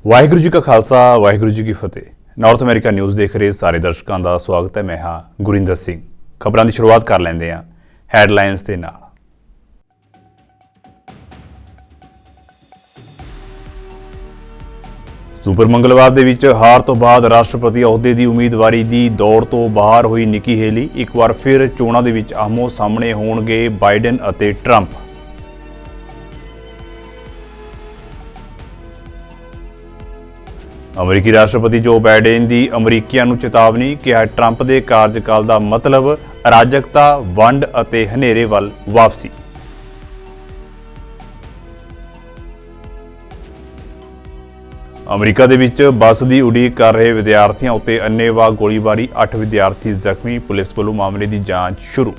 ਵਾਹਿਗੁਰੂ जी का खालसा वाहिगुरू जी की फतेह। North America news देख रहे सारे दर्शकों का स्वागत है। मैं हाँ गुरिंदर सिंह। खबरों की शुरुआत कर लेंदे हां हैडलाइनस दे नाल। सुपर मंगलवार दे विच हार तो बाद राष्ट्रपति अहुदे की उम्मीदवारी की दौड़ तो बाहर हुई निकी हेली। एक बार फिर चोणां दे विच आमो सामने होणगे बाइडन अते ट्रंप। अमरीकी राष्ट्रपति जो बाइडेन की अमरीकियां नूं चेतावनी कि ट्रंप के कार्यकाल का मतलब अराजकता वंड अते हनेरे वल वापसी। अमरीका दे विच बस की उड़ीक कर रहे विद्यार्थियों उत्ते अन्नेवाह गोलीबारी 8 विद्यार्थी जख्मी। पुलिस वालों मामले की जांच शुरू।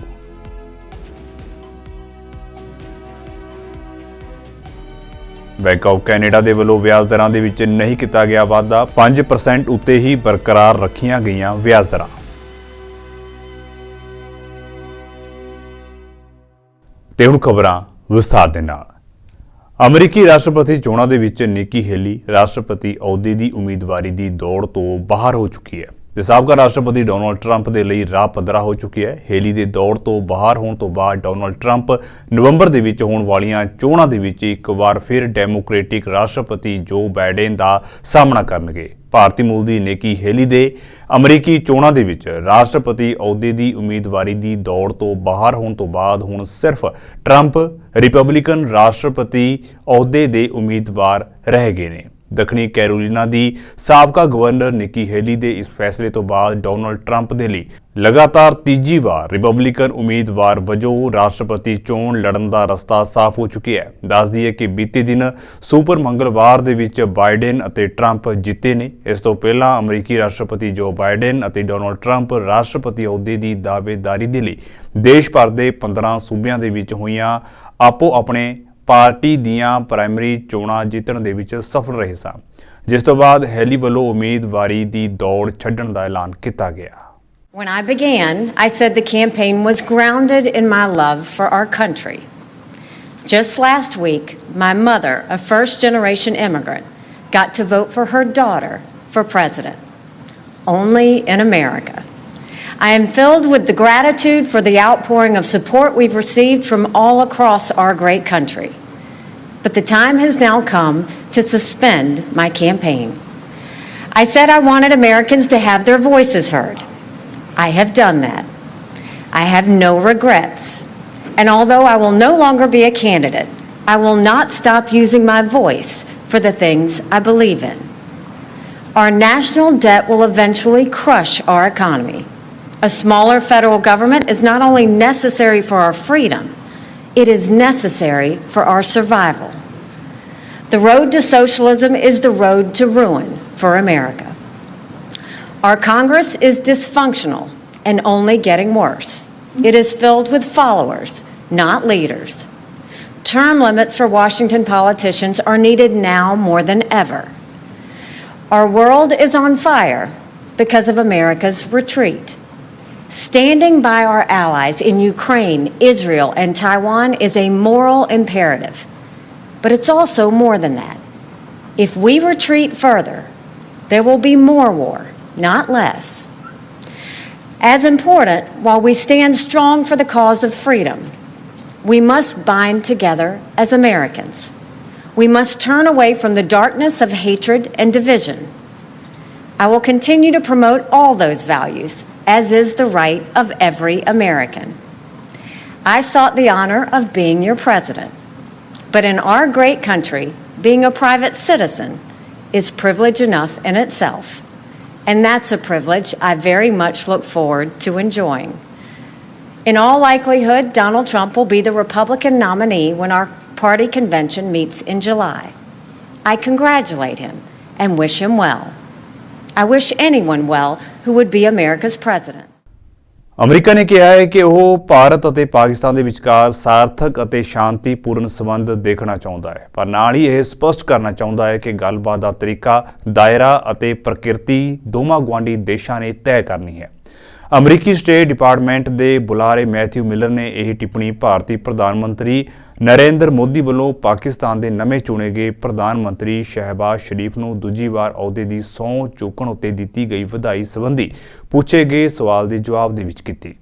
बैंक ऑफ कैनेडा के वलों ब्याज दरां दे विच नहीं किया गया वाधा। 5% उत्ते ही बरकरार रखियां गईयां ब्याज दरां। ते हुण खबरां विस्तार दे नाल। अमरीकी राष्ट्रपति चोणां दे विच निकी हेली राष्ट्रपति अहुदे की उम्मीदवारी की दौड़ तो बाहर हो चुकी है ते साबका राष्ट्रपति डोनाल्ड ट्रंप के लिए राह पद्धरा हो चुकी है। हेली के दौड़ तो बाहर होने तो बाद डोनाल्ड ट्रंप नवंबर दे विच होण वालियां चोणां दे विच एक बार फिर डेमोक्रेटिक राष्ट्रपति जो बाइडेन का सामना करनगे। भारतीय मूल की निकी हेली दे अमरीकी चोणां दे विच राष्ट्रपति अहुदे की उम्मीदवारी की दौड़ तो बाहर होने तो बाद हुण सिर्फ ट्रंप रिपब्लिकन राष्ट्रपति अहुदे के उम्मीदवार रह गए ने। दक्षिणी कैरोलिना की साबका गवर्नर निकी हेली के इस फैसले तो बाद डोनाल्ड ट्रंप के लिए लगातार तीजी बार रिपब्लिकन उम्मीदवार वजों राष्ट्रपति चोण लड़न का रस्ता साफ हो चुकी है। दस दईए कि बीते दिन सुपर मंगलवार दे विच बाइडेन अते ट्रंप जीते ने। इस तो पहला अमरीकी राष्ट्रपति जो बाइडेन अते डोनाल्ड ट्रंप राष्ट्रपति अहुदे की दावेदारी के लिए देश भर के 15 सूबियां दे विच होईयां आपो अपने पार्टी दियां प्राइमरी चोणां जितण दे विच सफल रहे सन, जिस तो बाद हेली वालों उम्मीदवारी की दौड़ छड्डण दा ऐलान किया गया। When I began, I said the campaign was grounded in my love for our country. Just last week, my mother, a first-generation immigrant, got to vote for her daughter for president. Only in America. I am filled with the gratitude for the outpouring of support we've received from all across our great country. But the time has now come to suspend my campaign. I said I wanted Americans to have their voices heard. I have done that. I have no regrets. And although I will no longer be a candidate, I will not stop using my voice for the things I believe in. Our national debt will eventually crush our economy. A smaller federal government is not only necessary for our freedom, it is necessary for our survival. The road to socialism is the road to ruin for America. Our Congress is dysfunctional and only getting worse. It is filled with followers, not leaders. Term limits for Washington politicians are needed now more than ever. Our world is on fire because of America's retreat. Standing by our allies in Ukraine, Israel, and Taiwan is a moral imperative. But it's also more than that. If we retreat further, there will be more war, not less. As important, while we stand strong for the cause of freedom, we must bind together as Americans. We must turn away from the darkness of hatred and division. I will continue to promote all those values, as is the right of every American. I sought the honor of being your president, but in our great country, being a private citizen is privilege enough in itself, and that's a privilege I very much look forward to enjoying. In all likelihood, Donald Trump will be the Republican nominee when our party convention meets in July. I congratulate him and wish him well. I wish anyone well who would be America's president. America ਨੇ ਕਿਹਾ ਹੈ ਕਿ ਉਹ ਭਾਰਤ ਅਤੇ ਪਾਕਿਸਤਾਨ ਦੇ ਵਿਚਕਾਰ ਸਾਰਥਕ ਅਤੇ ਸ਼ਾਂਤੀਪੂਰਨ ਸੰਬੰਧ ਦੇਖਣਾ ਚਾਹੁੰਦਾ ਹੈ, ਪਰ ਨਾਲ ਹੀ ਇਹ ਸਪਸ਼ਟ ਕਰਨਾ ਚਾਹੁੰਦਾ ਹੈ ਕਿ ਗੱਲਬਾਤ ਦਾ ਤਰੀਕਾ, ਦਾਇਰਾ ਅਤੇ ਪ੍ਰਕਿਰਤੀ ਦੋਵਾਂ ਗੁਆਂਢੀ ਦੇਸ਼ਾਂ ਨੇ ਤੈਅ ਕਰਨੀ ਹੈ। ਅਮਰੀਕੀ ਸਟੇਟ ਡਿਪਾਰਟਮੈਂਟ ਦੇ ਬੁਲਾਰੇ ਮੈਥਿਊ ਮਿਲਰ ਨੇ ਇਹ ਟਿੱਪਣੀ ਭਾਰਤੀ ਪ੍ਰਧਾਨ ਮੰਤਰੀ ਨਰਿੰਦਰ ਮੋਦੀ ਵੱਲੋਂ ਪਾਕਿਸਤਾਨ ਦੇ ਨਵੇਂ ਚੁਣੇ ਗਏ ਪ੍ਰਧਾਨ ਮੰਤਰੀ ਸ਼ਹਿਬਾਜ਼ ਸ਼ਰੀਫ ਨੂੰ ਦੂਜੀ ਵਾਰ ਅਹੁਦੇ ਦੀ ਸਹੁੰ ਚੁੱਕਣ ਉੱਤੇ ਦਿੱਤੀ ਗਈ ਵਧਾਈ ਸੰਬੰਧੀ ਪੁੱਛੇ ਗਏ ਸਵਾਲ ਦੇ ਜਵਾਬ ਦੇ ਵਿੱਚ ਕੀਤੀ।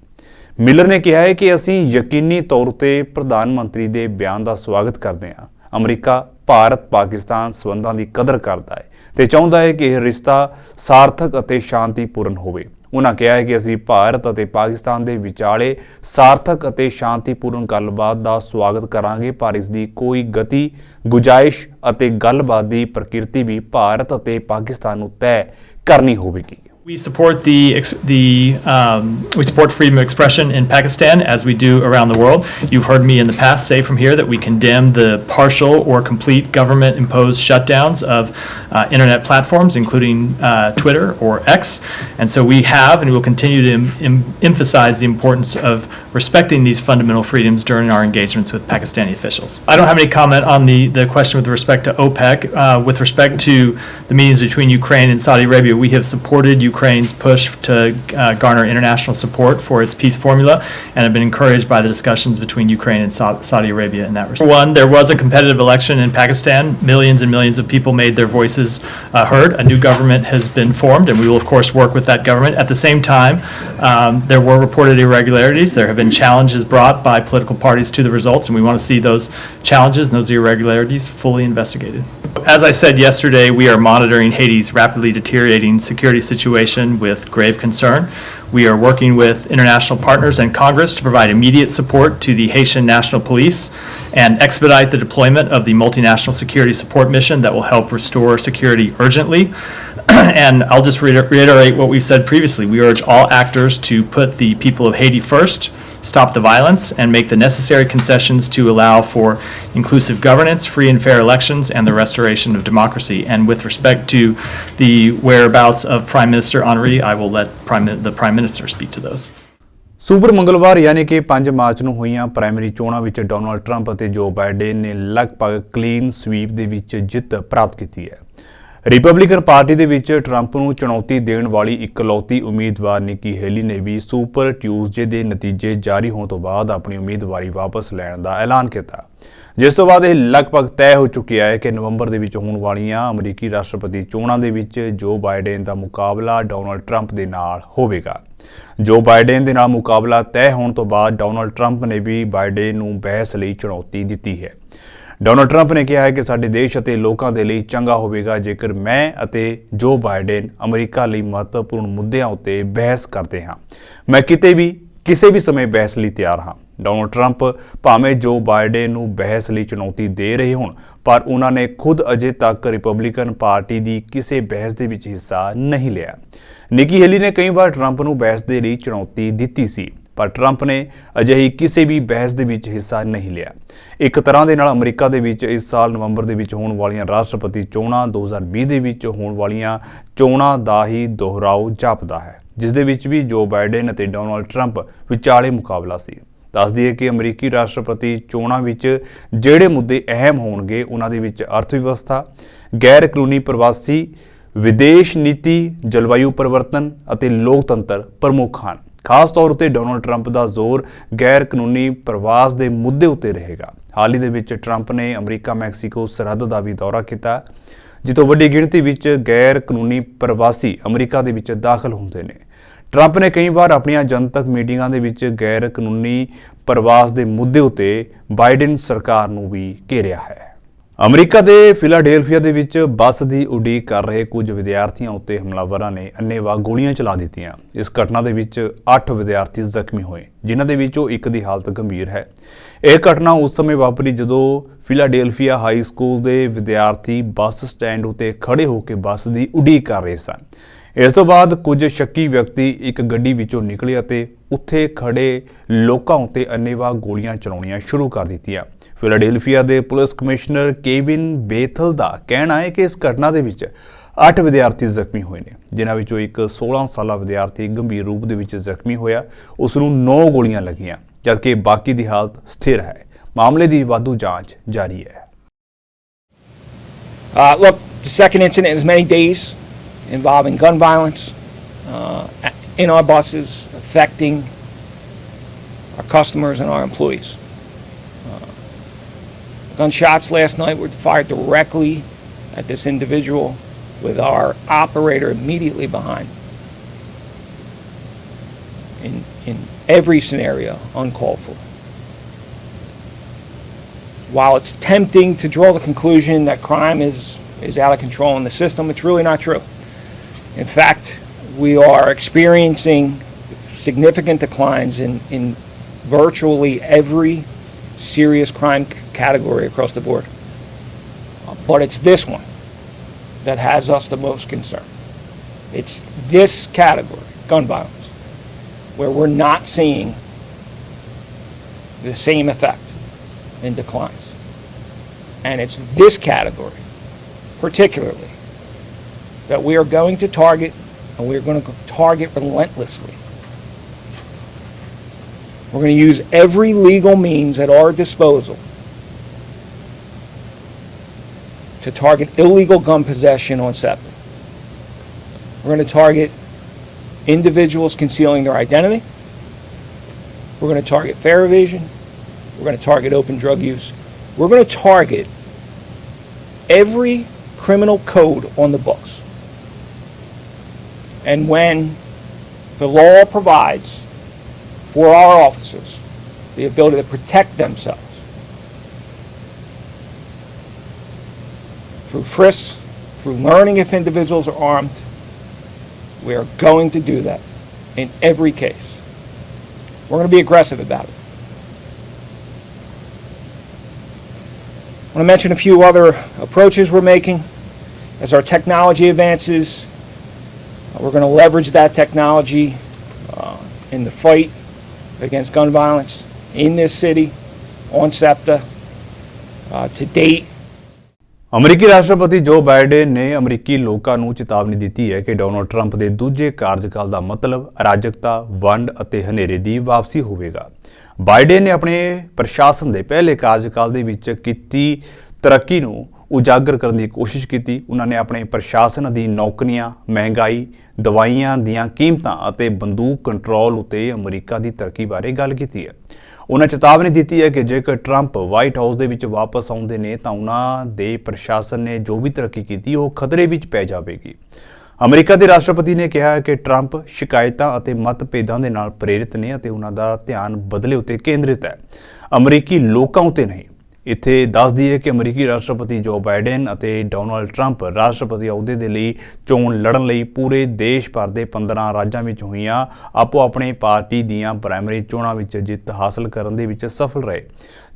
ਮਿਲਰ ਨੇ ਕਿਹਾ ਹੈ ਕਿ ਅਸੀਂ ਯਕੀਨੀ ਤੌਰ ਉੱਤੇ ਪ੍ਰਧਾਨ ਮੰਤਰੀ ਦੇ ਬਿਆਨ ਦਾ ਸਵਾਗਤ ਕਰਦੇ ਹਾਂ। ਅਮਰੀਕਾ ਭਾਰਤ-ਪਾਕਿਸਤਾਨ ਸਬੰਧਾਂ ਦੀ ਕਦਰ ਕਰਦਾ ਹੈ ਤੇ ਚਾਹੁੰਦਾ ਹੈ ਕਿ ਇਹ ਰਿਸ਼ਤਾ ਸਾਰਥਕ ਅਤੇ ਸ਼ਾਂਤੀਪੂਰਨ ਹੋਵੇ। ਉਨ੍ਹਾਂ ਕਿਹਾ ਹੈ ਕਿ ਅਸੀਂ ਭਾਰਤ ਅਤੇ ਪਾਕਿਸਤਾਨ ਦੇ ਵਿਚਾਲੇ ਸਾਰਥਕ ਅਤੇ ਸ਼ਾਂਤੀਪੂਰਨ ਗੱਲਬਾਤ ਦਾ ਸਵਾਗਤ ਕਰਾਂਗੇ, ਪਰ ਇਸ ਦੀ ਕੋਈ ਗਤੀ, ਗੁੰਜਾਇਸ਼ ਅਤੇ ਗੱਲਬਾਤ ਦੀ ਪ੍ਰਕਿਰਤੀ ਵੀ ਭਾਰਤ ਅਤੇ ਪਾਕਿਸਤਾਨ ਨੂੰ ਤੈਅ ਕਰਨੀ ਹੋਵੇਗੀ। We support we support freedom of expression in Pakistan as we do around the world. You've heard me in the past say from here that we condemn the partial or complete government-imposed shutdowns of internet platforms, including Twitter or X. And so we have and will continue to emphasize the importance of respecting these fundamental freedoms during our engagements with Pakistani officials. I don't have any comment on the question with respect to OPEC. With respect to the meetings between Ukraine and Saudi Arabia, we have supported Ukraine's push to garner international support for its peace formula and have been encouraged by the discussions between Ukraine and Saudi Arabia in that respect. One, there was a competitive election in Pakistan. Millions and millions of people made their voices heard. A new government has been formed, and we will, of course, work with that government. At the same time, there were reported irregularities. There have been challenges brought by political parties to the results, and we want to see those challenges and those irregularities fully investigated. As I said yesterday, we are monitoring Haiti's rapidly deteriorating security situation with grave concern. We are working with international partners and Congress to provide immediate support to the Haitian National Police and expedite the deployment of the multinational security support mission that will help restore security urgently. And I'll just reiterate what we said previously. We urge all actors to put the people of Haiti first, stop the violence, and make the necessary concessions to allow for inclusive governance, free and fair elections, and the restoration of democracy. And with respect to the whereabouts of Prime Minister Henry, I will let the Prime Minister speak to those. Super ਮੰਗਲਵਾਰ ਯਾਨੀ ਕਿ 5 March ਨੂੰ ਹੋਈਆਂ primary ਚੋਣਾਂ ਵਿੱਚ Donald Trump ਅਤੇ ਜੋ Biden ਨੇ ਲਗਭਗ ਕਲੀਨ ਸਵੀਪ ਦੇ ਵਿੱਚ ਜਿੱਤ ਪ੍ਰਾਪਤ ਕੀਤੀ ਹੈ। ਰਿਪਬਲਿਕਨ ਪਾਰਟੀ ਦੇ ਵਿੱਚ ਟਰੰਪ ਨੂੰ ਚੁਣੌਤੀ ਦੇਣ ਵਾਲੀ ਇਕਲੌਤੀ ਉਮੀਦਵਾਰ ਨਿੱਕੀ ਹੇਲੀ ਨੇ ਵੀ ਸੁਪਰ ਟਿਊਜ਼ਡੇ ਦੇ ਨਤੀਜੇ ਜਾਰੀ ਹੋਣ ਤੋਂ ਬਾਅਦ ਆਪਣੀ ਉਮੀਦਵਾਰੀ ਵਾਪਸ ਲੈਣ ਦਾ ਐਲਾਨ ਕੀਤਾ, ਜਿਸ ਤੋਂ ਬਾਅਦ ਇਹ ਲਗਭਗ ਤੈਅ ਹੋ ਚੁੱਕਿਆ ਹੈ ਕਿ ਨਵੰਬਰ ਦੇ ਵਿੱਚ ਹੋਣ ਵਾਲੀਆਂ ਅਮਰੀਕੀ ਰਾਸ਼ਟਰਪਤੀ ਚੋਣਾਂ ਦੇ ਵਿੱਚ ਜੋ ਬਾਈਡਨ ਦਾ ਮੁਕਾਬਲਾ ਡੋਨਾਲਡ ਟਰੰਪ ਦੇ ਨਾਲ ਹੋਵੇਗਾ। ਜੋ ਬਾਈਡਨ ਦੇ ਨਾਲ ਮੁਕਾਬਲਾ ਤੈਅ ਹੋਣ ਤੋਂ ਬਾਅਦ ਡੋਨਾਲਡ ਟਰੰਪ ਨੇ ਵੀ ਬਾਈਡਨ ਨੂੰ ਬਹਿਸ ਲਈ ਚੁਣੌਤੀ ਦਿੱਤੀ ਹੈ। ਡੋਨਾਲਡ ਟਰੰਪ ਨੇ ਕਿਹਾ ਹੈ ਕਿ ਸਾਡੇ ਦੇਸ਼ ਅਤੇ ਲੋਕਾਂ ਦੇ ਲਈ ਚੰਗਾ ਹੋਵੇਗਾ ਜੇਕਰ ਮੈਂ ਅਤੇ ਜੋ ਬਾਈਡਨ ਅਮਰੀਕਾ ਲਈ ਮਹੱਤਵਪੂਰਨ ਮੁੱਦਿਆਂ ਉੱਤੇ ਬਹਿਸ ਕਰਦੇ ਹਾਂ। ਮੈਂ ਕਿਸੇ ਵੀ ਸਮੇਂ ਬਹਿਸ ਲਈ ਤਿਆਰ ਹਾਂ। ਡੋਨਾਲਡ ਟਰੰਪ ਭਾਵੇਂ ਜੋ ਬਾਈਡਨ ਨੂੰ ਬਹਿਸ ਲਈ ਚੁਣੌਤੀ ਦੇ ਰਹੇ ਹੋਣ, ਪਰ ਉਹਨਾਂ ਨੇ ਖੁਦ ਅਜੇ ਤੱਕ ਰਿਪਬਲਿਕਨ ਪਾਰਟੀ ਦੀ ਕਿਸੇ ਬਹਿਸ ਦੇ ਵਿੱਚ ਹਿੱਸਾ ਨਹੀਂ ਲਿਆ। ਨਿੱਕੀ ਹੇਲੀ ਨੇ ਕਈ ਵਾਰ ਟਰੰਪ ਨੂੰ ਬਹਿਸ ਦੇ ਲਈ ਚੁਣੌਤੀ ਦਿੱਤੀ ਸੀ, ਪਰ ਟਰੰਪ ਨੇ ਅਜਿਹੀ ਕਿਸੇ ਵੀ ਬਹਿਸ ਦੇ ਵਿੱਚ ਹਿੱਸਾ ਨਹੀਂ ਲਿਆ। ਇੱਕ ਤਰ੍ਹਾਂ ਦੇ ਨਾਲ ਅਮਰੀਕਾ ਦੇ ਵਿੱਚ ਇਸ ਸਾਲ ਨਵੰਬਰ ਦੇ ਵਿੱਚ ਹੋਣ ਵਾਲੀਆਂ ਰਾਸ਼ਟਰਪਤੀ ਚੋਣਾਂ 2020 ਦੇ ਵਿੱਚ ਹੋਣ ਵਾਲੀਆਂ ਚੋਣਾਂ ਦਾ ਹੀ ਦੁਹਰਾਓ ਜਾਪਦਾ ਹੈ, ਜਿਸ ਦੇ ਵਿੱਚ ਵੀ ਜੋ ਬਾਈਡਨ ਅਤੇ ਡੋਨਾਲਡ ਟਰੰਪ ਵਿਚਾਲੇ ਮੁਕਾਬਲਾ ਸੀ। ਦੱਸ ਦਈਏ ਕਿ ਅਮਰੀਕੀ ਰਾਸ਼ਟਰਪਤੀ ਚੋਣਾਂ ਵਿੱਚ ਜਿਹੜੇ ਮੁੱਦੇ ਅਹਿਮ ਹੋਣਗੇ ਉਹਨਾਂ ਦੇ ਵਿੱਚ ਅਰਥ ਵਿਵਸਥਾ, ਗੈਰ ਕਾਨੂੰਨੀ ਪ੍ਰਵਾਸੀ, ਵਿਦੇਸ਼ ਨੀਤੀ, ਜਲਵਾਯੂ ਪਰਿਵਰਤਨ ਅਤੇ ਲੋਕਤੰਤਰ ਪ੍ਰਮੁੱਖ ਹਨ। ਖਾਸ ਤੌਰ ਉੱਤੇ ਡੋਨਾਲਡ ਟਰੰਪ ਦਾ ਜ਼ੋਰ ਗੈਰ ਕਾਨੂੰਨੀ ਪ੍ਰਵਾਸ ਦੇ ਮੁੱਦੇ ਉੱਤੇ ਰਹੇਗਾ। ਹਾਲ ਹੀ ਦੇ ਵਿੱਚ ਟਰੰਪ ਨੇ ਅਮਰੀਕਾ ਮੈਕਸੀਕੋ ਸਰਹੱਦ ਦਾ ਵੀ ਦੌਰਾ ਕੀਤਾ, ਜਿੱਥੋਂ ਵੱਡੀ ਗਿਣਤੀ ਵਿੱਚ ਗੈਰ ਕਾਨੂੰਨੀ ਪ੍ਰਵਾਸੀ ਅਮਰੀਕਾ ਦੇ ਵਿੱਚ ਦਾਖਲ ਹੁੰਦੇ ਨੇ। ਟਰੰਪ ਨੇ ਕਈ ਵਾਰ ਆਪਣੀਆਂ ਜਨਤਕ ਮੀਟਿੰਗਾਂ ਦੇ ਵਿੱਚ ਗੈਰ ਕਾਨੂੰਨੀ ਪ੍ਰਵਾਸ ਦੇ ਮੁੱਦੇ ਉੱਤੇ ਬਾਈਡਨ ਸਰਕਾਰ ਨੂੰ ਵੀ ਘੇਰਿਆ ਹੈ। ਅਮਰੀਕਾ ਦੇ ਫਿਲਾਡੈਲਫੀਆ ਦੇ ਵਿੱਚ ਬੱਸ ਦੀ ਉਡੀਕ ਕਰ ਰਹੇ ਕੁਝ ਵਿਦਿਆਰਥੀਆਂ ਉੱਤੇ ਹਮਲਾਵਰਾਂ ਨੇ ਅੰਨ੍ਹੇਵਾਹ ਗੋਲੀਆਂ ਚਲਾ ਦਿੱਤੀਆਂ। ਇਸ ਘਟਨਾ ਦੇ ਵਿੱਚ 8 ਵਿਦਿਆਰਥੀ ਜ਼ਖਮੀ ਹੋਏ, ਜਿਨ੍ਹਾਂ ਦੇ ਵਿੱਚੋਂ ਇੱਕ ਦੀ ਹਾਲਤ ਗੰਭੀਰ ਹੈ। ਇਹ ਘਟਨਾ ਉਸ ਸਮੇਂ ਵਾਪਰੀ ਜਦੋਂ ਫਿਲਾਡੈਲਫੀਆ ਹਾਈ ਸਕੂਲ ਦੇ ਵਿਦਿਆਰਥੀ ਬੱਸ ਸਟੈਂਡ ਉੱਤੇ ਖੜੇ ਹੋ ਕੇ ਬੱਸ ਦੀ ਉਡੀਕ ਕਰ ਰਹੇ ਸਨ। ਇਸ ਤੋਂ ਬਾਅਦ ਕੁਝ ਸ਼ੱਕੀ ਵਿਅਕਤੀ ਇੱਕ ਗੱਡੀ ਵਿੱਚੋਂ ਨਿਕਲੇ ਅਤੇ ਉੱਥੇ ਖੜੇ ਲੋਕਾਂ ਉੱਤੇ ਅੰਨ੍ਹੇਵਾਹ ਗੋਲੀਆਂ ਚਲਾਉਣੀਆਂ ਸ਼ੁਰੂ ਕਰ ਦਿੱਤੀਆਂ। ਫਿਲਾਡੈਲਫੀਆ ਦੇ ਪੁਲਿਸ ਕਮਿਸ਼ਨਰ ਕੇਵਿਨ ਬੇਥਲ ਦਾ ਕਹਿਣਾ ਹੈ ਕਿ ਇਸ ਘਟਨਾ ਦੇ ਵਿੱਚ 8 ਵਿਦਿਆਰਥੀ ਜ਼ਖਮੀ ਹੋਏ ਨੇ, ਜਿਨ੍ਹਾਂ ਵਿੱਚੋਂ ਇੱਕ 16 ਸਾਲਾ ਵਿਦਿਆਰਥੀ ਗੰਭੀਰ ਰੂਪ ਦੇ ਵਿੱਚ ਜ਼ਖਮੀ ਹੋਇਆ। ਉਸ ਨੂੰ 9 ਗੋਲੀਆਂ ਲੱਗੀਆਂ, ਜਦਕਿ ਬਾਕੀ ਦੀ ਹਾਲਤ ਸਥਿਰ ਹੈ। ਮਾਮਲੇ ਦੀ ਵਾਧੂ ਜਾਂਚ ਜਾਰੀ ਹੈ। Look, the second incident is many days involving gun violence in our buses, affecting our customers and our employees. Gunshots last night were fired directly at this individual with our operator immediately behind. In every scenario, uncalled for. While it's tempting to draw the conclusion that crime is out of control in the system, it's really not true. In fact, we are experiencing significant declines in virtually every serious crime category across the board. But it's this one that has us the most concerned. It's this category, gun violence, where we're not seeing the same effect in declines. And it's this category, particularly, that we are going to target, and we're going to target relentlessly. We're going to use every legal means at our disposal to target illegal gun possession on SEPTA. We're going to target individuals concealing their identity. We're going to target fare evasion. We're going to target open drug use. We're going to target every criminal code on the books. And when the law provides for our officers the ability to protect themselves through frisks, through learning if individuals are armed, we are going to do that in every case. We're going to be aggressive about it. I want to mention a few other approaches we're making. As our technology advances, we're going to leverage that technology in the fight against gun violence in this city, on SEPTA. To date, ਅਮਰੀਕੀ ਰਾਸ਼ਟਰਪਤੀ ਜੋ Biden ਨੇ ਅਮਰੀਕੀ ਲੋਕਾਂ ਨੂੰ ਚੇਤਾਵਨੀ ਦਿੱਤੀ ਹੈ ਕਿ ਡੋਨਾਲਡ ਟਰੰਪ ਦੇ ਦੂਜੇ ਕਾਰਜਕਾਲ ਦਾ ਮਤਲਬ ਅਰਾਜਕਤਾ, ਵੰਡ ਅਤੇ ਹਨੇਰੇ ਦੀ ਵਾਪਸੀ ਹੋਵੇਗਾ। ਬਾਈਡਨ ਨੇ ਆਪਣੇ ਪ੍ਰਸ਼ਾਸਨ ਦੇ ਪਹਿਲੇ ਕਾਰਜਕਾਲ ਦੇ ਵਿੱਚ ਕੀਤੀ ਤਰੱਕੀ ਨੂੰ ਉਜਾਗਰ ਕਰਨ ਦੀ ਕੋਸ਼ਿਸ਼ ਕੀਤੀ। ਉਹਨਾਂ ਨੇ ਆਪਣੇ ਪ੍ਰਸ਼ਾਸਨ ਅਧੀਨ ਨੌਕਰੀਆਂ, ਮਹਿੰਗਾਈ, ਦਵਾਈਆਂ ਦੀਆਂ ਕੀਮਤਾਂ ਅਤੇ ਬੰਦੂਕ ਕੰਟਰੋਲ ਉੱਤੇ ਅਮਰੀਕਾ ਦੀ ਤਰੱਕੀ ਬਾਰੇ ਗੱਲ ਕੀਤੀ ਹੈ। ਉਹਨਾਂ ਚੇਤਾਵਨੀ ਦਿੱਤੀ ਹੈ ਕਿ ਜੇਕਰ ਟਰੰਪ ਵਾਈਟ ਹਾਊਸ ਦੇ ਵਿੱਚ ਵਾਪਸ ਆਉਂਦੇ ਨੇ ਤਾਂ ਉਹਨਾਂ ਦੇ ਪ੍ਰਸ਼ਾਸਨ ਨੇ ਜੋ ਵੀ ਤਰੱਕੀ ਕੀਤੀ ਉਹ ਖਤਰੇ ਵਿੱਚ ਪੈ ਜਾਵੇਗੀ। ਅਮਰੀਕਾ ਦੇ ਰਾਸ਼ਟਰਪਤੀ ਨੇ ਕਿਹਾ ਹੈ ਕਿ ਟਰੰਪ ਸ਼ਿਕਾਇਤਾਂ ਅਤੇ ਮਤਭੇਦਾਂ ਦੇ ਨਾਲ ਪ੍ਰੇਰਿਤ ਨੇ ਅਤੇ ਉਹਨਾਂ ਦਾ ਧਿਆਨ ਬਦਲੇ ਉੱਤੇ ਕੇਂਦਰਿਤ ਹੈ, ਅਮਰੀਕੀ ਲੋਕਾਂ ਉੱਤੇ ਨਹੀਂ। ਇੱਥੇ ਦੱਸ ਦਈਏ ਕਿ ਅਮਰੀਕੀ ਰਾਸ਼ਟਰਪਤੀ ਜੋ ਬਾਈਡਨ ਅਤੇ ਡੋਨਾਲਡ ਟਰੰਪ ਰਾਸ਼ਟਰਪਤੀ ਅਹੁਦੇ ਦੇ ਲਈ ਚੋਣ ਲੜਨ ਲਈ ਪੂਰੇ ਦੇਸ਼ ਭਰ ਦੇ 15 ਰਾਜਾਂ ਵਿੱਚ ਹੋਈਆਂ ਆਪੋ ਆਪਣੇ ਪਾਰਟੀ ਦੀਆਂ ਪ੍ਰਾਇਮਰੀ ਚੋਣਾਂ ਵਿੱਚ ਜਿੱਤ ਹਾਸਲ ਕਰਨ ਦੇ ਵਿੱਚ ਸਫਲ ਰਹੇ,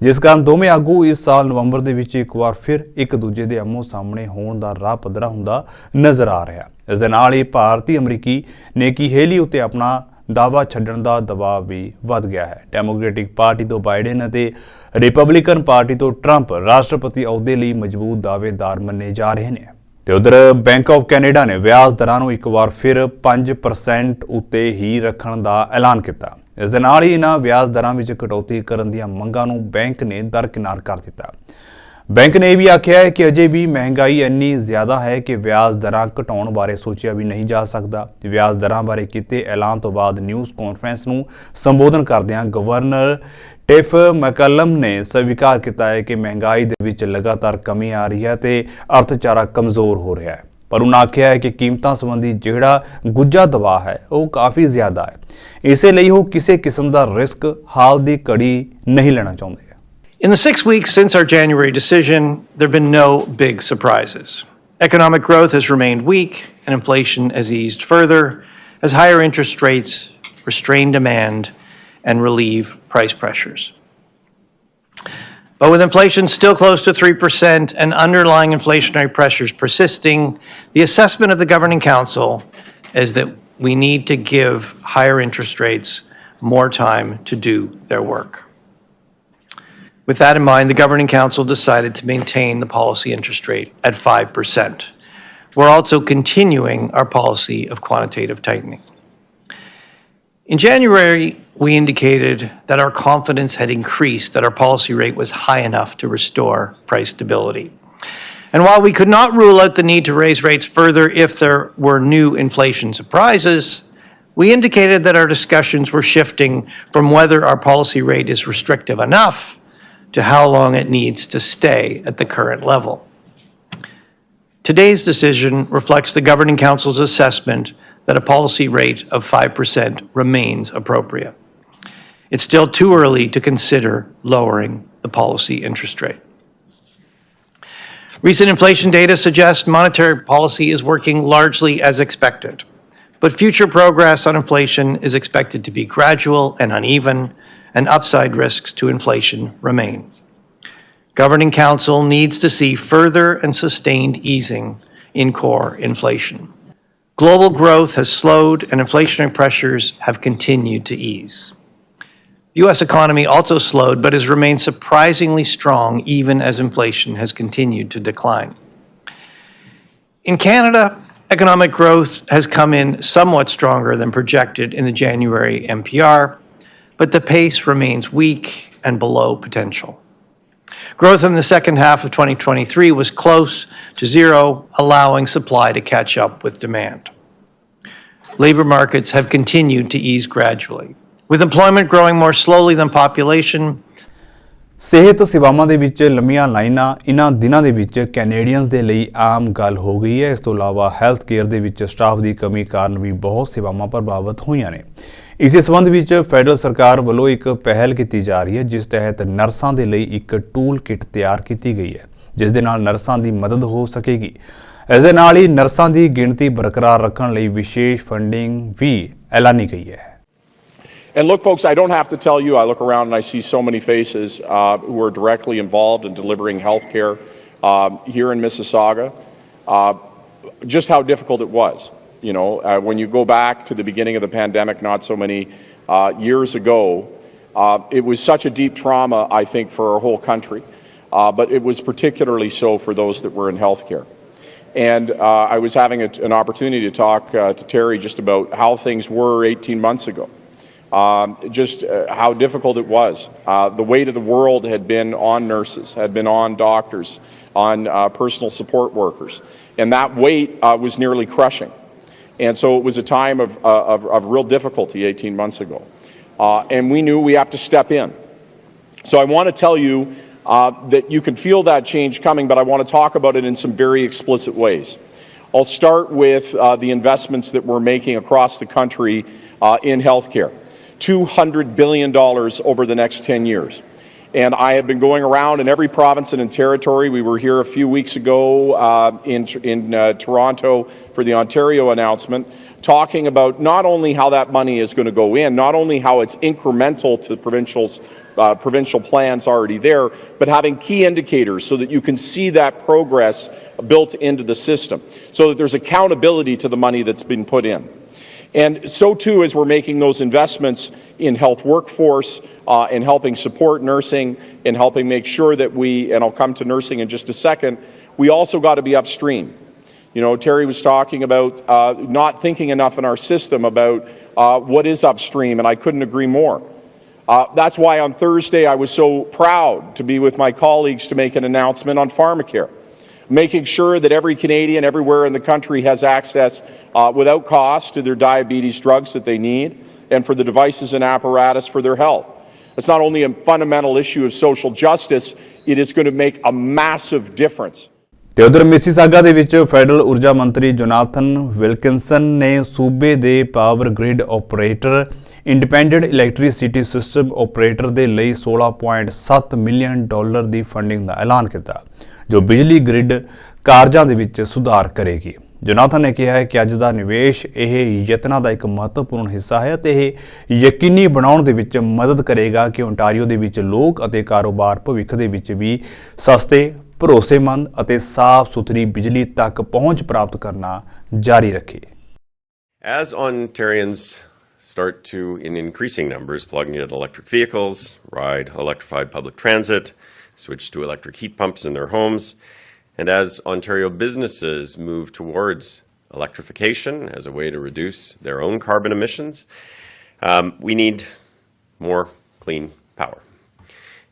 ਜਿਸ ਕਾਰਨ ਦੋਵੇਂ ਆਗੂ ਇਸ ਸਾਲ ਨਵੰਬਰ ਦੇ ਵਿੱਚ ਇੱਕ ਵਾਰ ਫਿਰ ਇੱਕ ਦੂਜੇ ਦੇ ਆਮੋ ਸਾਹਮਣੇ ਹੋਣ ਦਾ ਰਾਹ ਪੱਧਰਾ ਹੁੰਦਾ ਨਜ਼ਰ ਆ ਰਿਹਾ। ਇਸ ਦੇ ਨਾਲ ਹੀ ਭਾਰਤੀ ਅਮਰੀਕੀ ਨਿੱਕੀ ਹੇਲੀ ਉੱਤੇ ਆਪਣਾ ਦਾਅਵਾ ਛੱਡਣ ਦਾ ਦਬਾਅ ਵੀ ਵੱਧ ਗਿਆ ਹੈ। ਡੈਮੋਕ੍ਰੈਟਿਕ ਪਾਰਟੀ ਤੋਂ ਬਾਈਡਨ ਅਤੇ ਰਿਪਬਲਿਕਨ ਪਾਰਟੀ ਤੋਂ ਟਰੰਪ ਰਾਸ਼ਟਰਪਤੀ ਅਹੁਦੇ ਲਈ ਮਜ਼ਬੂਤ ਦਾਅਵੇਦਾਰ ਮੰਨੇ ਜਾ ਰਹੇ ਨੇ। ਤੇ ਉਧਰ ਬੈਂਕ ਆਫ ਕੈਨੇਡਾ ਨੇ ਵਿਆਜ ਦਰਾਂ ਨੂੰ ਇੱਕ ਵਾਰ ਫਿਰ 5% ਉੱਤੇ ਹੀ ਰੱਖਣ ਦਾ ਐਲਾਨ ਕੀਤਾ। ਇਸ ਦੇ ਨਾਲ ਹੀ ਇਹਨਾਂ ਵਿਆਜ ਦਰਾਂ ਵਿੱਚ ਕਟੌਤੀ ਕਰਨ ਦੀਆਂ ਮੰਗਾਂ ਨੂੰ ਬੈਂਕ ਨੇ ਦਰਕਿਨਾਰ ਕਰ ਦਿੱਤਾ। ਬੈਂਕ ਨੇ ਇਹ ਵੀ ਆਖਿਆ ਹੈ ਕਿ ਅਜੇ ਵੀ ਮਹਿੰਗਾਈ ਇੰਨੀ ਜ਼ਿਆਦਾ ਹੈ ਕਿ ਵਿਆਜ ਦਰਾਂ ਘਟਾਉਣ ਬਾਰੇ ਸੋਚਿਆ ਵੀ ਨਹੀਂ ਜਾ ਸਕਦਾ। ਵਿਆਜ ਦਰਾਂ ਬਾਰੇ ਕੀਤੇ ਐਲਾਨ ਤੋਂ ਬਾਅਦ ਨਿਊਜ਼ ਕਾਨਫਰੰਸ ਨੂੰ ਸੰਬੋਧਨ ਕਰਦਿਆਂ ਗਵਰਨਰ ਟਿਫ ਮੈਕਲਮ ਨੇ ਸਵੀਕਾਰ ਕੀਤਾ ਹੈ ਕਿ ਮਹਿੰਗਾਈ ਦੇ ਵਿੱਚ ਲਗਾਤਾਰ ਕਮੀ ਆ ਰਹੀ ਹੈ ਤੇ ਅਰਥਚਾਰਾ ਕਮਜ਼ੋਰ ਹੋ ਰਿਹਾ ਹੈ, ਪਰ ਉਹਨਾਂ ਆਖਿਆ ਹੈ ਕਿ ਕੀਮਤਾਂ ਸੰਬੰਧੀ ਜਿਹੜਾ ਗੁੱਝਾ ਦਬਾਅ ਹੈ ਉਹ ਕਾਫੀ ਜ਼ਿਆਦਾ ਹੈ, ਇਸੇ ਲਈ ਉਹ ਕਿਸੇ ਕਿਸਮ ਦਾ ਰਿਸਕ ਹਾਲ ਦੀ ਘੜੀ ਨਹੀਂ ਲੈਣਾ ਚਾਹੁੰਦੇ। In the 6 weeks since our January decision, there have been no big surprises. Economic growth has remained weak and inflation has eased further as higher interest rates restrain demand and relieve price pressures. But with inflation still close to 3% and underlying inflationary pressures persisting, the assessment of the Governing Council is that we need to give higher interest rates more time to do their work. With that in mind, the Governing Council decided to maintain the policy interest rate at 5%. We're also continuing our policy of quantitative tightening. In January, we indicated that our confidence had increased that our policy rate was high enough to restore price stability. And while we could not rule out the need to raise rates further if there were new inflation surprises, we indicated that our discussions were shifting from whether our policy rate is restrictive enough to how long it needs to stay at the current level. Today's decision reflects the Governing Council's assessment that a policy rate of 5% remains appropriate. It's still too early to consider lowering the policy interest rate. Recent inflation data suggests monetary policy is working largely as expected, but future progress on inflation is expected to be gradual and uneven, and upside risks to inflation remain. Governing Council needs to see further and sustained easing in core inflation. Global growth has slowed and inflationary pressures have continued to ease. The U.S. economy also slowed but has remained surprisingly strong even as inflation has continued to decline. In Canada, economic growth has come in somewhat stronger than projected in the January MPR, but the pace remains weak and below potential. Growth in the second half of 2023 was close to zero, allowing supply to catch up with demand. Labor markets have continued to ease gradually. With employment growing more slowly than population, ਸਿਹਤ ਸੇਵਾਵਾਂ ਦੇ ਵਿੱਚ ਲੰਮੀਆਂ ਲਾਈਨਾਂ ਇਨ੍ਹਾਂ ਦਿਨਾਂ ਦੇ ਵਿੱਚ ਕੈਨੇਡੀਅਨਸ ਦੇ ਲਈ ਆਮ ਗੱਲ ਹੋ ਗਈ ਹੈ। ਇਸ ਤੋਂ ਇਲਾਵਾ ਹੈਲਥ ਕੇਅਰ ਦੇ ਵਿੱਚ ਸਟਾਫ ਦੀ ਕਮੀ ਕਾਰਨ ਵੀ ਬਹੁਤ ਸੇਵਾਵਾਂ ਪ੍ਰਭਾਵਿਤ ਹੋਈਆਂ ਨੇ। ਇਸੇ ਸੰਬੰਧ ਵਿੱਚ ਫੈਡਰਲ ਸਰਕਾਰ ਵੱਲੋਂ ਇੱਕ ਪਹਿਲ ਕੀਤੀ ਜਾ ਰਹੀ ਹੈ, ਜਿਸ ਤਹਿਤ ਨਰਸਾਂ ਦੇ ਲਈ ਇੱਕ ਟੂਲ ਕਿਟ ਤਿਆਰ ਕੀਤੀ ਗਈ ਹੈ, ਜਿਸ ਦੇ ਨਾਲ ਨਰਸਾਂ ਦੀ ਮਦਦ ਹੋ ਸਕੇਗੀ। ਇਸ ਦੇ ਨਾਲ ਹੀ ਨਰਸਾਂ ਦੀ ਗਿਣਤੀ ਬਰਕਰਾਰ ਰੱਖਣ ਲਈ ਵਿਸ਼ੇਸ਼ ਫੰਡਿੰਗ ਵੀ ਐਲਾਨੀ ਗਈ ਹੈ। And look, folks, I don't have to tell you, I look around and I see so many faces who are directly involved in delivering health care here in Mississauga, just how difficult it was. You know, when you go back to the beginning of the pandemic, not so many years ago, it was such a deep trauma, I think, for our whole country, but it was particularly so for those that were in healthcare. And I was having an opportunity to talk to Terry just about how things were 18 months ago. Just how difficult it was. The weight of the world had been on nurses, had been on doctors, on personal support workers. And that weight was nearly crushing. And so it was a time of real difficulty 18 months ago. And we knew we have to step in. So I want to tell you that you can feel that change coming, but I want to talk about it in some very explicit ways. I'll start with the investments that we're making across the country in healthcare. $200 billion over the next 10 years. And I have been going around in every province and territory. We were here a few weeks ago in Toronto for the Ontario announcement, talking about not only how that money is going to go in, not only how it's incremental to provincial plans already there, but having key indicators so that you can see that progress built into the system, so that there's accountability to the money that's been put in. And so too, as we're making those investments in health workforce, in helping support nursing, in helping make sure that we, and I'll come to nursing in just a second, we also got to be upstream. You know, Terry was talking about not thinking enough in our system about what is upstream, and I couldn't agree more. That's why on Thursday I was so proud to be with my colleagues to make an announcement on pharmacare, making sure that every Canadian everywhere in the country has access without cost to their diabetes drugs that they need and for the devices and apparatus for their health. It's not only a fundamental issue of social justice, it is going to make a massive difference. ਤੇ ਉਧਰ Mississauga ਦੇ ਵਿੱਚ federal ਊਰਜਾ ਮੰਤਰੀ Jonathan Wilkinson ਨੇ ਸੂਬੇ ਦੇ power grid operator independent electricity system operator ਦੇ ਲਈ $16.7 ਮਿਲੀਅਨ ਦੀ ਫੰਡਿੰਗ ਦਾ ਐਲਾਨ ਕੀਤਾ, ਜੋ ਬਿਜਲੀ ਗ੍ਰਿਡ ਕਾਰਜਾਂ ਦੇ ਵਿੱਚ ਸੁਧਾਰ ਕਰੇਗੀ। ਜੋਨਾਥਨ ਨੇ ਕਿਹਾ ਹੈ ਕਿ ਅੱਜ ਦਾ ਨਿਵੇਸ਼ ਇਹ ਯਤਨਾਂ ਦਾ ਇੱਕ ਮਹੱਤਵਪੂਰਨ ਹਿੱਸਾ ਹੈ ਅਤੇ ਇਹ ਯਕੀਨੀ ਬਣਾਉਣ ਦੇ ਵਿੱਚ ਮਦਦ ਕਰੇਗਾ ਕਿ ਓਨਟਾਰੀਓ ਦੇ ਵਿੱਚ ਲੋਕ ਅਤੇ ਕਾਰੋਬਾਰ ਭਵਿੱਖ ਦੇ ਵਿੱਚ ਵੀ ਸਸਤੇ, ਭਰੋਸੇਮੰਦ ਅਤੇ ਸਾਫ਼ ਸੁਥਰੀ ਬਿਜਲੀ ਤੱਕ ਪਹੁੰਚ ਪ੍ਰਾਪਤ ਕਰਨਾ ਜਾਰੀ ਰੱਖੇ। As Ontarians start to, in increasing numbers, plug into electric vehicles, ride electrified public transit, switch to electric heat pumps in their homes, and as Ontario businesses move towards electrification as a way to reduce their own carbon emissions, we need more clean power,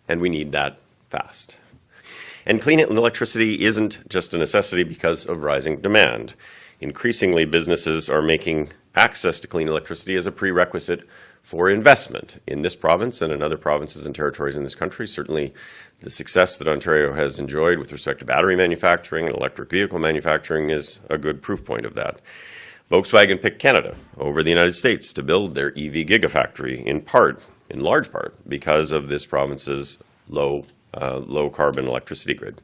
and we need that fast. And clean electricity isn't just a necessity because of rising demand. increasingly businesses are making access to clean electricity as a prerequisite for investment in this province and in other provinces and territories in this country. Certainly, the success that Ontario has enjoyed with respect to battery manufacturing and electric vehicle manufacturing is a good proof point of that. Volkswagen picked Canada over the United States to build their EV gigafactory, in large part, because of this province's low carbon electricity grid.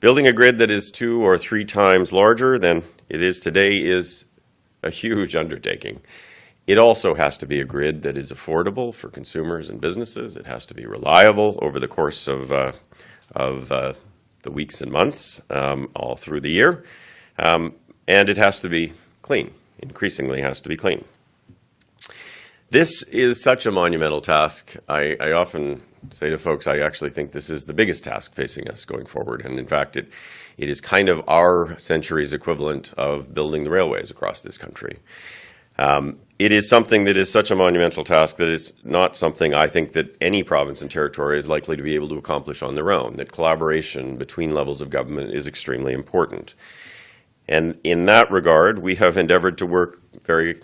Building a grid that is 2 or 3 times larger than it is today is a huge undertaking. It also has to be a grid that is affordable for consumers and businesses. It has to be reliable over the course of the weeks and months, all through the year. And it has to be clean, increasingly has to be clean. This is such a monumental task. I often say to folks, I actually think this is the biggest task facing us going forward. And in fact, it is kind of our century's equivalent of building the railways across this country. It is something that is such a monumental task that is not something I think that any province and territory is likely to be able to accomplish on their own, that collaboration between levels of government is extremely important. And in that regard, we have endeavored to work very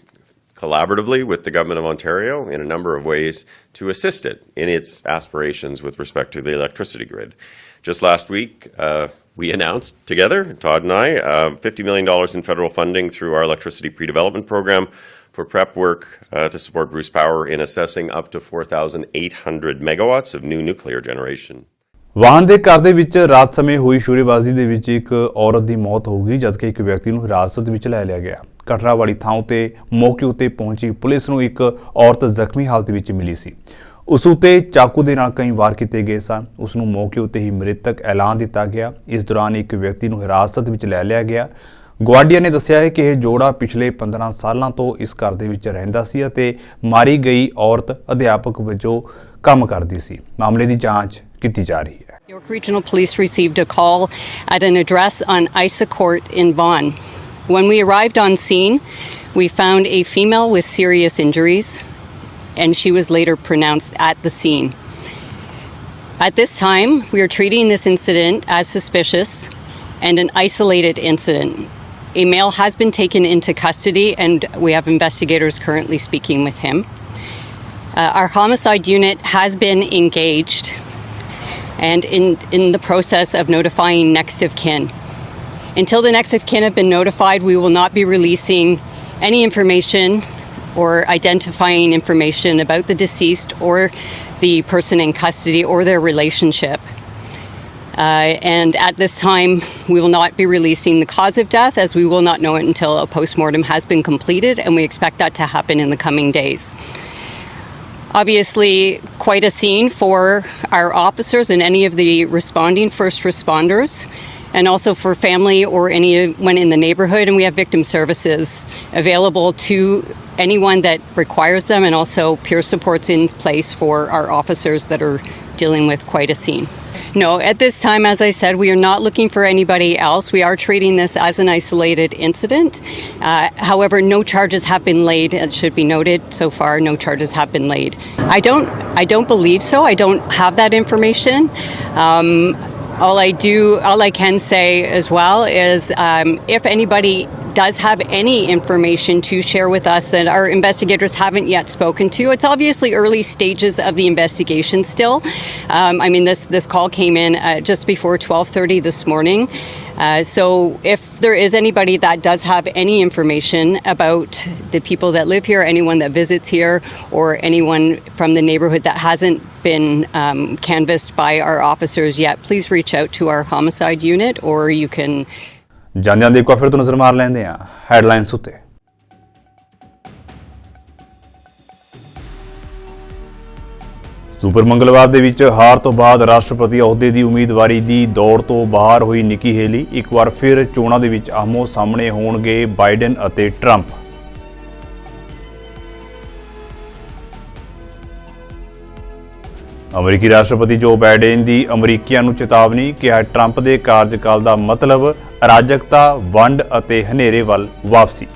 collaboratively with the Government of Ontario in a number of ways to assist it in its aspirations with respect to the electricity grid. Just last week, we announced together, Todd and I, $50 million in federal funding through our electricity pre-development program for prep work to support Bruce Power in assessing up to 4,800 megawatts of new nuclear generation. ਵਾਹਨ ਦੇ ਘਰ ਦੇ ਵਿੱਚ ਰਾਤ ਸਮੇਂ ਹੋਈ ਸ਼ੂਰੇਬਾਜ਼ੀ ਦੇ ਵਿੱਚ ਇੱਕ ਔਰਤ ਦੀ ਮੌਤ ਹੋ ਗਈ ਜਦਕਿ ਇੱਕ ਵਿਅਕਤੀ ਨੂੰ ਹਿਰਾਸਤ ਵਿੱਚ ਲੈ ਲਿਆ ਗਿਆ। ਘਟਨਾ ਵਾਲੀ ਥਾਂ ਉਤੇ ਮੌਕੇ ਉਤੇ ਪਹੁੰਚੀ ਪੁਲਿਸ ਨੂੰ ਇੱਕ ਔਰਤ ਜ਼ਖਮੀ ਹਾਲਤ ਵਿੱਚ ਮਿਲੀ ਸੀ। ਉਸ ਉਤੇ ਚਾਕੂ ਦੇ ਨਾਲ ਕਈ ਵਾਰ ਕੀਤੇ ਗਏ ਸਨ। ਉਸ ਨੂੰ ਮੌਕੇ ਉਤੇ ਹੀ ਮ੍ਰਿਤਕ ਐਲਾਨ ਦਿੱਤਾ ਗਿਆ। ਇਸ ਦੌਰਾਨ ਇੱਕ ਵਿਅਕਤੀ ਨੂੰ ਹਿਰਾਸਤ ਵਿੱਚ ਲੈ ਲਿਆ ਗਿਆ। ਗੁਆਂਢੀਆਂ ਨੇ ਦੱਸਿਆ ਹੈ ਕਿ ਇਹ ਜੋੜਾ ਪਿਛਲੇ 15 ਸਾਲਾਂ ਤੋਂ ਇਸ ਘਰ ਦੇ ਵਿੱਚ ਰਹਿੰਦਾ ਸੀ ਅਤੇ ਮਾਰੀ ਗਈ ਔਰਤ ਅਧਿਆਪਕ ਵਜੋਂ ਕੰਮ ਕਰਦੀ ਸੀ। ਮਾਮਲੇ ਦੀ ਜਾਂਚ ਕੀਤੀ ਜਾ ਰਹੀ ਹੈ। York Regional Police received a call at an address on Isa Court in Vaughan. When we arrived on scene, we found a female with serious injuries, and she was later pronounced at the scene. At this time, we are treating this incident as suspicious and an isolated incident. A male has been taken into custody, and we have investigators currently speaking with him. Our homicide unit has been engaged and in the process of notifying next of kin. Until the next of kin have been notified, we will not be releasing any information or identifying information about the deceased or the person in custody or their relationship. And at this time, we will not be releasing the cause of death, as we will not know it until a postmortem has been completed, and we expect that to happen in the coming days. Obviously, quite a scene for our officers and any of the responding first responders, and also for family or anyone in the neighborhood. And we have victim services available to anyone that requires them, and also peer supports in place for our officers that are dealing with quite a scene. No, at this time, as I said, we are not looking for anybody else. We are treating this as an isolated incident. However, no charges have been laid. It should be noted, so far, no charges have been laid. I don't believe so. I don't have that information. All I can say as well is if anybody does have any information to share with us that our investigators haven't yet spoken to. It's obviously early stages of the investigation still. I mean, this call came in just before 12:30 this morning. So if there is anybody that does have any information about the people that live here, anyone that visits here, or anyone from the neighborhood that hasn't been canvassed by our officers yet, please reach out to our homicide unit, or you can ਜਾਂਦਿਆਂ ਦੇ ਇੱਕ ਵਾਰ ਫਿਰ ਤੋਂ ਨਜ਼ਰ ਮਾਰ ਲੈਂਦੇ ਹਾਂ headlines ਉੱਤੇ। ਸੁਪਰ ਮੰਗਲਵਾਰ ਦੇ ਵਿੱਚ ਹਾਰ ਤੋਂ ਬਾਅਦ ਰਾਸ਼ਟਰਪਤੀ ਅਹੁਦੇ ਦੀ ਉਮੀਦਵਾਰੀ ਦੀ ਦੌੜ ਤੋਂ ਬਾਹਰ ਹੋਈ ਨਿੱਕੀ ਹੇਲੀ। ਇੱਕ ਵਾਰ ਫਿਰ ਚੋਣਾਂ ਦੇ ਵਿੱਚ ਆਹਮੋ ਸਾਹਮਣੇ ਹੋਣਗੇ ਬਾਈਡਨ ਅਤੇ ਟਰੰਪ। ਅਮਰੀਕੀ ਰਾਸ਼ਟਰਪਤੀ ਜੋ ਬਾਈਡਨ ਦੀ ਅਮਰੀਕੀਆਂ ਨੂੰ ਚੇਤਾਵਨੀ, ਕਿਹਾ ਟਰੰਪ ਦੇ ਕਾਰਜਕਾਲ ਦਾ ਮਤਲਬ ਅਰਾਜਕਤਾ, ਵੰਡ ਅਤੇ ਹਨੇਰੇ ਵੱਲ ਵਾਪਸੀ।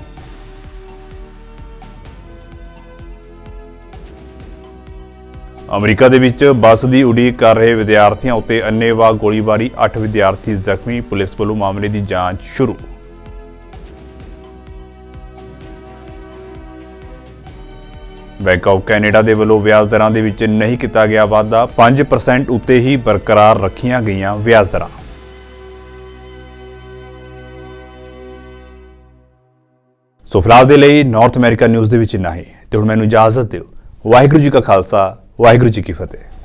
ਅਮਰੀਕਾ ਦੇ ਵਿੱਚ ਬੱਸ ਦੀ ਉਡੀਕ ਕਰ ਰਹੇ ਵਿਦਿਆਰਥੀਆਂ ਉੱਤੇ ਅੰਨ੍ਹੇਵਾਹ ਗੋਲੀਬਾਰੀ, 8 ਵਿਦਿਆਰਥੀ ਜ਼ਖਮੀ, ਪੁਲਿਸ ਵੱਲੋਂ ਮਾਮਲੇ ਦੀ ਜਾਂਚ ਸ਼ੁਰੂ। ਬੈਂਕ ਆਫ ਕੈਨੇਡਾ ਦੇ ਵੱਲੋਂ ਵਿਆਜ ਦਰਾਂ ਦੇ ਵਿੱਚ ਨਹੀਂ ਕੀਤਾ ਗਿਆ ਵਾਧਾ, 5% ਉੱਤੇ ਹੀ ਬਰਕਰਾਰ ਰੱਖੀਆਂ ਗਈਆਂ ਵਿਆਜ ਦਰਾਂ। ਸੋ ਫਿਲਹਾਲ ਦੇ ਲਈ ਨਾਰਥ ਅਮਰੀਕਾ ਨਿਊਜ਼ ਦੇ ਵਿੱਚ ਇੰਨਾ ਹੀ, ਤੇ ਹੁਣ ਮੈਨੂੰ ਇਜਾਜ਼ਤ ਦਿਓ। ਵਾਹਿਗੁਰੂ ਜੀ ਕਾ ਖਾਲਸਾ, ਵਾਹਿਗੁਰੂ ਜੀ ਕੀ ਫਤਿਹ।